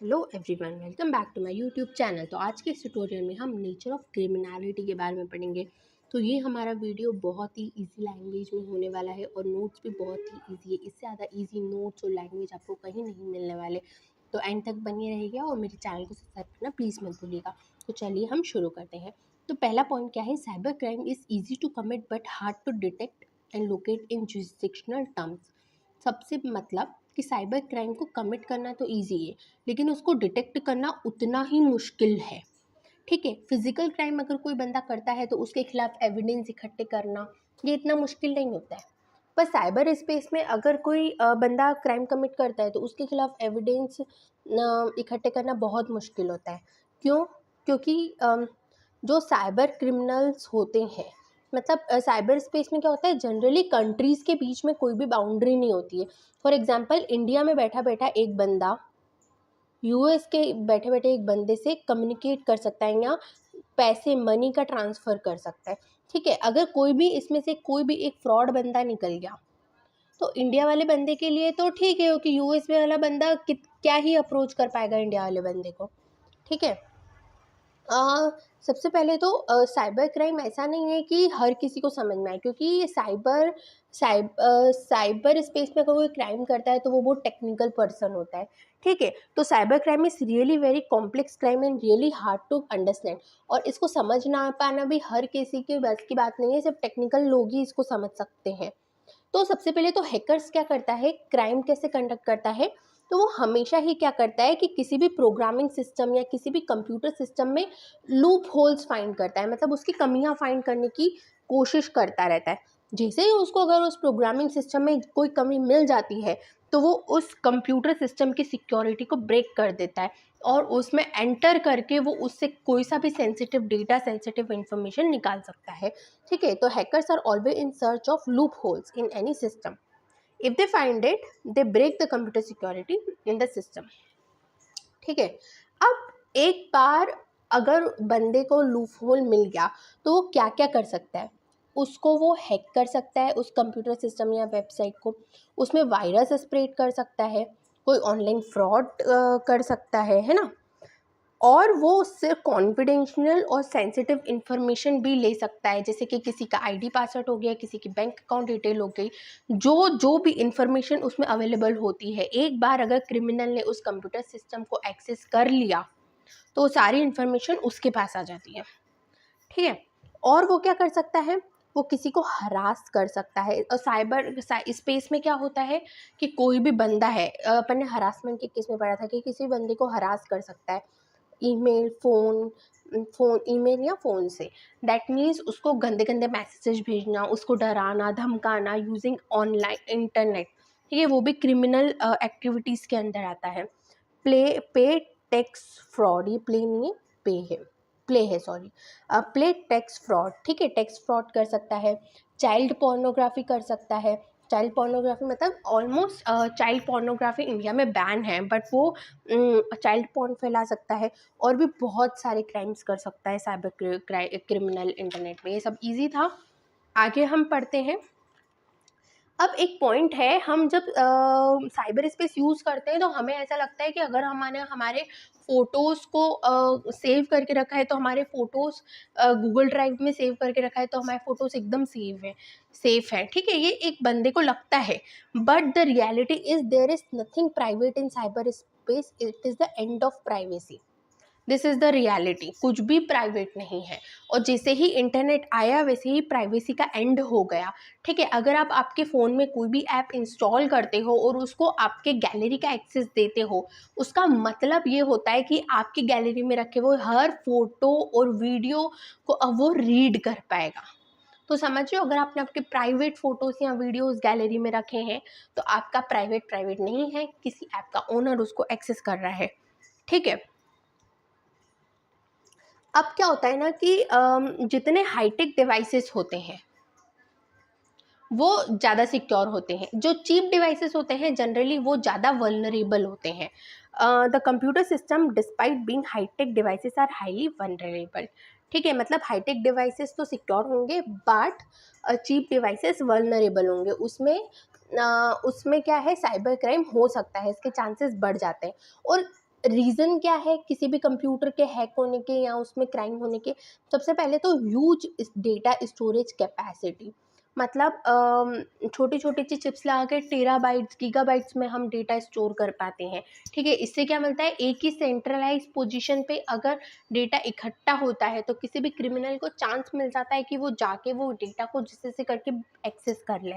Hello everyone, welcome back to my YouTube channel. तो आज के इस ट्यूटोरियल में हम नेचर ऑफ क्रिमिनलिटी के बारे में पढ़ेंगे। तो ये हमारा वीडियो बहुत ही इजी लैंग्वेज में होने वाला है और नोट्स भी बहुत ही इजी है। इससे ज़्यादा इजी नोट्स और लैंग्वेज आपको कहीं नहीं मिलने वाले। तो एंड तक बने रहिएगा और मेरे चैनल को सब्सक्राइब करना प्लीज़ मत भूलिएगा। तो चलिए हम शुरू करते हैं। तो पहला पॉइंट क्या है, cyber crime is easy to commit but hard to detect and locate in jurisdictional terms. सबसे मतलब कि साइबर क्राइम को कमिट करना तो ईजी है, लेकिन उसको डिटेक्ट करना उतना ही मुश्किल है। ठीक है, फिजिकल क्राइम अगर कोई बंदा करता है तो उसके खिलाफ एविडेंस इकट्ठे करना ये इतना मुश्किल नहीं होता है। पर साइबर स्पेस में अगर कोई बंदा क्राइम कमिट करता है तो उसके खिलाफ एविडेंस इकट्ठे करना बहुत मुश्किल होता है। क्यों? क्योंकि जो साइबर क्रिमिनल्स होते हैं, मतलब साइबर स्पेस में क्या होता है, जनरली कंट्रीज़ के बीच में कोई भी बाउंड्री नहीं होती है। फॉर एग्जांपल, इंडिया में बैठा बैठा एक बंदा यूएस के बैठे बैठे एक बंदे से कम्युनिकेट कर सकता है या पैसे मनी का ट्रांसफ़र कर सकता है। ठीक है, अगर कोई भी इसमें से कोई भी एक फ्रॉड बंदा निकल गया तो इंडिया वाले बंदे के लिए तो ठीक है, क्योंकि यूएस में वाला बंदा क्या ही अप्रोच कर पाएगा इंडिया वाले बंदे को। ठीक है। अ, सबसे पहले तो साइबर क्राइम ऐसा नहीं है कि हर किसी को समझ में आए, क्योंकि ये साइबर स्पेस में अगर कोई क्राइम करता है तो वो बहुत टेक्निकल पर्सन होता है। ठीक है, तो cyber crime is really very complex crime and really hard to understand. और इसको समझ ना पाना भी हर किसी के बस की बात नहीं है, सिर्फ टेक्निकल लोग ही इसको समझ सकते हैं। तो सबसे पहले तो हैकर्स क्या करता है, क्राइम कैसे कंडक्ट करता है, तो वो हमेशा ही क्या करता है कि किसी भी प्रोग्रामिंग सिस्टम या किसी भी कंप्यूटर सिस्टम में लूप होल्स फाइंड करता है, मतलब उसकी कमियां फाइंड करने की कोशिश करता रहता है। जैसे ही उसको अगर उस प्रोग्रामिंग सिस्टम में कोई कमी मिल जाती है तो वो उस कंप्यूटर सिस्टम की सिक्योरिटी को ब्रेक कर देता है और उसमें एंटर करके वो उससे कोई सा भी सेंसिटिव डेटा, सेंसिटिव इंफॉर्मेशन निकाल सकता है। ठीक है, तो hackers are always in search of loopholes in any system. If they find it, they break the computer security in the system. ठीक है, अब एक बार अगर बंदे को लूप होल मिल गया तो वो क्या क्या कर सकता है, उसको वो हैक कर सकता है उस कंप्यूटर सिस्टम या वेबसाइट को, उसमें वायरस स्प्रेड कर सकता है, कोई ऑनलाइन फ्रॉड कर सकता है ना। और वो उससे कॉन्फिडेंशियल और सेंसिटिव इन्फॉर्मेशन भी ले सकता है, जैसे कि किसी का आईडी पासवर्ड हो गया, किसी की बैंक अकाउंट डिटेल हो गई, जो जो भी इंफॉर्मेशन उसमें अवेलेबल होती है। एक बार अगर क्रिमिनल ने उस कंप्यूटर सिस्टम को एक्सेस कर लिया तो वो सारी इन्फॉर्मेशन उसके पास आ जाती है। ठीक है, और वो क्या कर सकता है, वो किसी को हरास कर सकता है। और स्पेस में क्या होता है कि कोई भी बंदा है, अपन ने हरासमेंट के केस में पढ़ा था कि किसी बंदे को हरास कर सकता है ईमेल, ईमेल या फ़ोन से। दैट मीन्स उसको गंदे गंदे मैसेजेस भेजना, उसको डराना धमकाना यूजिंग ऑनलाइन इंटरनेट। ठीक है, वो भी क्रिमिनल एक्टिविटीज़ के अंदर आता है। पे टेक्स्ट फ्रॉड, ये प्ले नहीं है, पे है, प्ले है सॉरी। प्ले टेक्स्ट फ्रॉड, ठीक है, टेक्स्ट फ्रॉड कर सकता है। चाइल्ड पोर्नोग्राफी कर सकता है। चाइल्ड पोर्नोग्राफी मतलब ऑलमोस्ट चाइल्ड पोर्नोग्राफी इंडिया में बैन है, बट वो चाइल्ड पोर्न फैला सकता है और भी बहुत सारे क्राइम्स कर सकता है साइबर क्रिमिनल इंटरनेट में। ये सब इजी था, आगे हम पढ़ते हैं। अब एक पॉइंट है, हम जब साइबर स्पेस यूज़ करते हैं तो हमें ऐसा लगता है कि अगर हमारे हमारे फ़ोटोज़ को सेव करके रखा है तो हमारे फ़ोटोज़ गूगल ड्राइव में सेव करके रखा है तो हमारे फ़ोटोज़ एकदम सेफ़ है। ठीक है, ये एक बंदे को लगता है, but the reality is there is nothing private in cyber space, it is the end of privacy. This is the reality, कुछ भी प्राइवेट नहीं है। और जैसे ही इंटरनेट आया वैसे ही प्राइवेसी का एंड हो गया। ठीक है, अगर आप आपके फ़ोन में कोई भी ऐप इंस्टॉल करते हो और उसको आपके गैलरी का एक्सेस देते हो, उसका मतलब ये होता है कि आपकी गैलरी में रखे हुए हर फोटो और वीडियो को अब वो रीड कर पाएगा। तो समझिए, अगर आपने आपके प्राइवेट फ़ोटोज़ या वीडियोज़ गैलरी में रखे हैं तो आपका प्राइवेट प्राइवेट नहीं है, किसी ऐप का ओनर उसको एक्सेस कर रहा है। ठीक है, अब क्या होता है ना कि जितने हाईटेक डिवाइसेस होते हैं वो ज़्यादा सिक्योर होते हैं। जो चीप डिवाइसेस होते हैं जनरली वो ज़्यादा वल्नरेबल होते हैं। The computer system despite being hitech devices are highly vulnerable. ठीक है, मतलब हाईटेक डिवाइसेस तो सिक्योर होंगे बट चीप डिवाइसेस वल्नरेबल होंगे। उसमें क्या है, साइबर क्राइम हो सकता है, इसके चांसेस बढ़ जाते हैं। और रीज़न क्या है किसी भी कंप्यूटर के हैक होने के या उसमें क्राइम होने के? सबसे पहले तो ह्यूज डेटा स्टोरेज कैपेसिटी, मतलब छोटी छोटी सी चिप्स लगा के टेराबाइट्स गीगाबाइट्स में हम डेटा स्टोर कर पाते हैं। ठीक है, इससे क्या मिलता है, एक ही सेंट्रलाइज पोजीशन पे अगर डेटा इकट्ठा होता है तो किसी भी क्रिमिनल को चांस मिल जाता है कि वो जाके वो डेटा को जिससे से करके एक्सेस कर ले।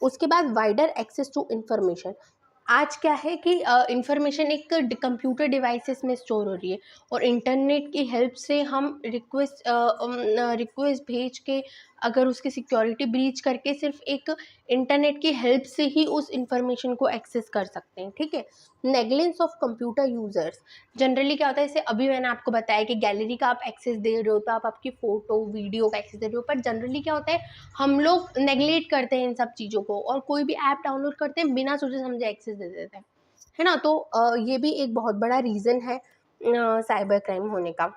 उसके बाद वाइडर एक्सेस टू इंफॉर्मेशन। आज क्या है कि इंफॉर्मेशन एक कंप्यूटर डिवाइसेस में स्टोर हो रही है और इंटरनेट की हेल्प से हम रिक्वेस्ट भेज के, अगर उसकी सिक्योरिटी ब्रीच करके, सिर्फ एक इंटरनेट की हेल्प से ही उस इंफॉर्मेशन को एक्सेस कर सकते हैं। ठीक है, नेग्लेंस ऑफ कंप्यूटर यूजर्स। जनरली क्या होता है, जैसे अभी मैंने आपको बताया कि गैलरी का आप एक्सेस दे रहे हो तो आप आपकी फ़ोटो वीडियो का एक्सेस दे रहे हो, पर जनरली क्या होता है, हम लोग नेगलेक्ट करते हैं इन सब चीज़ों को और कोई भी ऐप डाउनलोड करते हैं बिना सोचे समझे एक्सेस दे देते हैं, है ना? तो ये भी एक बहुत बड़ा रीज़न है साइबर क्राइम होने का।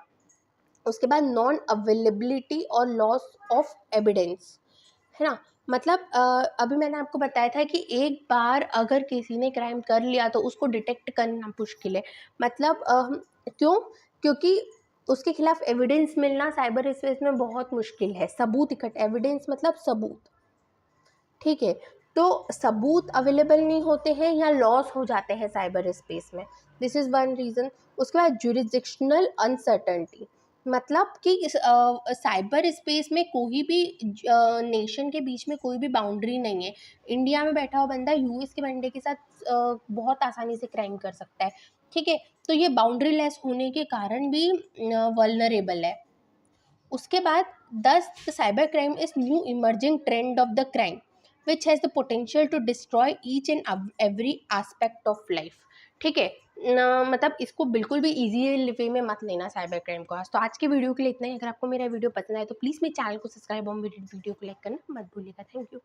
उसके बाद नॉन अवेलेबिलिटी और लॉस ऑफ एविडेंस, है ना? मतलब अभी मैंने आपको बताया था कि एक बार अगर किसी ने क्राइम कर लिया तो उसको डिटेक्ट करना मुश्किल है। मतलब क्यों? क्योंकि उसके खिलाफ एविडेंस मिलना साइबर स्पेस में बहुत मुश्किल है। सबूत एविडेंस मतलब सबूत, ठीक है? तो सबूत अवेलेबल नहीं होते हैं या लॉस हो जाते हैं साइबर स्पेस में, दिस इज़ वन रीज़न। उसके बाद जुरिसडिक्शनल अनसर्टेनिटी, मतलब कि साइबर स्पेस में कोई भी नेशन के बीच में कोई भी बाउंड्री नहीं है। इंडिया में बैठा हुआ बंदा यूएस के बंदे के साथ बहुत आसानी से क्राइम कर सकता है। ठीक है, तो ये बाउंड्री लेस होने के कारण भी वल्नरेबल है। उसके बाद 10 cyber crime is new emerging trend of the crime which has the potential to destroy each and every aspect of life. ठीक है, मतलब इसको बिल्कुल भी इजी वे में मत लेना साइबर क्राइम को। आज तो आज के वीडियो के लिए इतना ही। अगर आपको मेरा वीडियो पसंद आए तो प्लीज़ मेरे चैनल को सब्सक्राइब और मेरी वीडियो को लाइक करना मत भूलिएगा। Thank you.